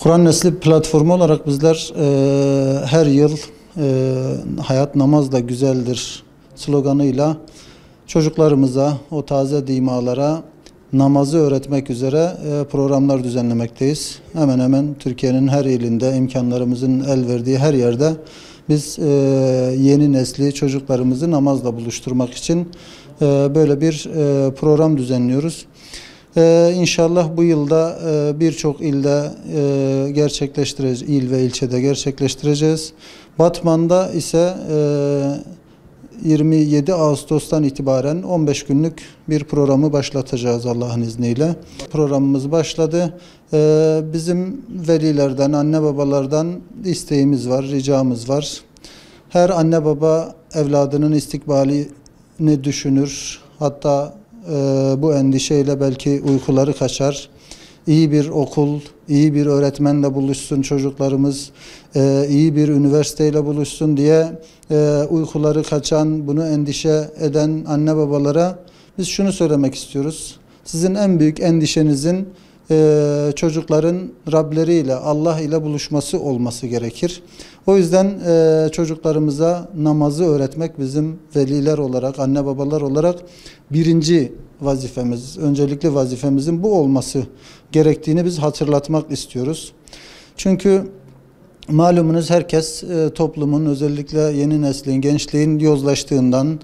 Kur'an Nesli platformu olarak bizler her yıl hayat namazla güzeldir sloganıyla çocuklarımıza, o taze dimalara namazı öğretmek üzere programlar düzenlemekteyiz. Hemen hemen Türkiye'nin her ilinde, imkanlarımızın el verdiği her yerde biz yeni nesli çocuklarımızı namazla buluşturmak için böyle bir program düzenliyoruz. İnşallah bu yılda birçok ilde gerçekleştireceğiz, il ve ilçede gerçekleştireceğiz. Batman'da ise 27 Ağustos'tan itibaren 15 günlük bir programı başlatacağız Allah'ın izniyle. Programımız başladı. Bizim velilerden, anne babalardan isteğimiz var, ricamız var. Her anne baba evladının istikbalini düşünür. Hatta bu endişeyle belki uykuları kaçar. İyi bir okul, iyi bir öğretmenle buluşsun çocuklarımız, iyi bir üniversiteyle buluşsun diye uykuları kaçan, bunu endişe eden anne babalara biz şunu söylemek istiyoruz. Sizin en büyük endişenizin çocukların Rableriyle, Allah ile buluşması olması gerekir. O yüzden çocuklarımıza namazı öğretmek bizim veliler olarak, anne babalar olarak birinci vazifemiz, öncelikli vazifemizin bu olması gerektiğini biz hatırlatmak istiyoruz. Çünkü malumunuz herkes toplumun, özellikle yeni neslin, gençliğin yozlaştığından,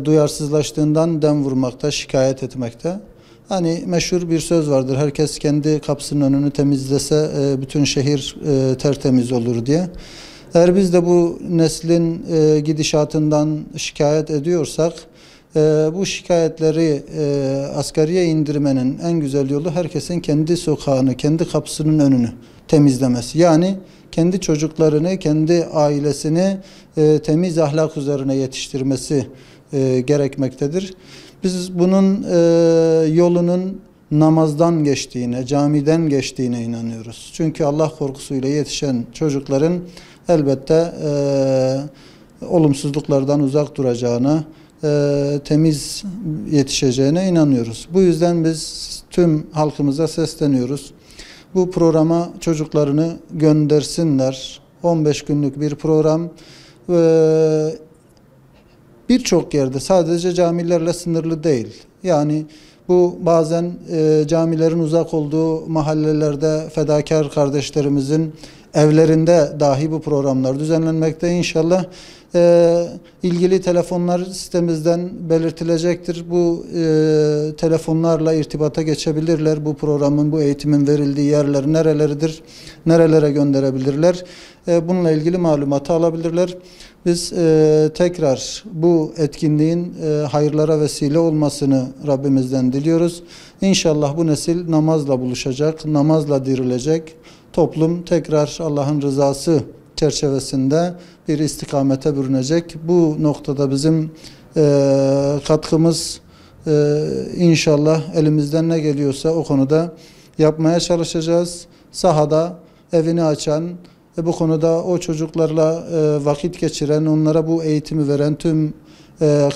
duyarsızlaştığından dem vurmakta, şikayet etmekte. Hani meşhur bir söz vardır, herkes kendi kapısının önünü temizlese bütün şehir tertemiz olur diye. Eğer biz de bu neslin gidişatından şikayet ediyorsak, bu şikayetleri asgariye indirmenin en güzel yolu herkesin kendi sokağını, kendi kapısının önünü temizlemesi. Yani kendi çocuklarını, kendi ailesini temiz ahlak üzerine yetiştirmesi gerekmektedir. Biz bunun yolunun namazdan geçtiğine, camiden geçtiğine inanıyoruz. Çünkü Allah korkusuyla yetişen çocukların elbette olumsuzluklardan uzak duracağına, temiz yetişeceğine inanıyoruz. Bu yüzden biz tüm halkımıza sesleniyoruz. Bu programa çocuklarını göndersinler. 15 günlük bir program. Birçok yerde, sadece camilerle sınırlı değil. Yani bu bazen camilerin uzak olduğu mahallelerde fedakar kardeşlerimizin evlerinde dahi bu programlar düzenlenmekte. İnşallah ilgili telefonlar sitemizden belirtilecektir. Bu telefonlarla irtibata geçebilirler. Bu programın, bu eğitimin verildiği yerler nereleridir, nerelere gönderebilirler. Bununla ilgili malumatı alabilirler. Biz tekrar bu etkinliğin hayırlara vesile olmasını Rabbimizden diliyoruz. İnşallah bu nesil namazla buluşacak, namazla dirilecek. Toplum tekrar Allah'ın rızası çerçevesinde bir istikamete bürünecek. Bu noktada bizim katkımız inşallah elimizden ne geliyorsa o konuda yapmaya çalışacağız. Sahada evini açan, bu konuda o çocuklarla vakit geçiren, onlara bu eğitimi veren tüm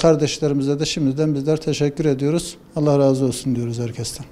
kardeşlerimize de şimdiden bizler teşekkür ediyoruz. Allah razı olsun diyoruz herkesten.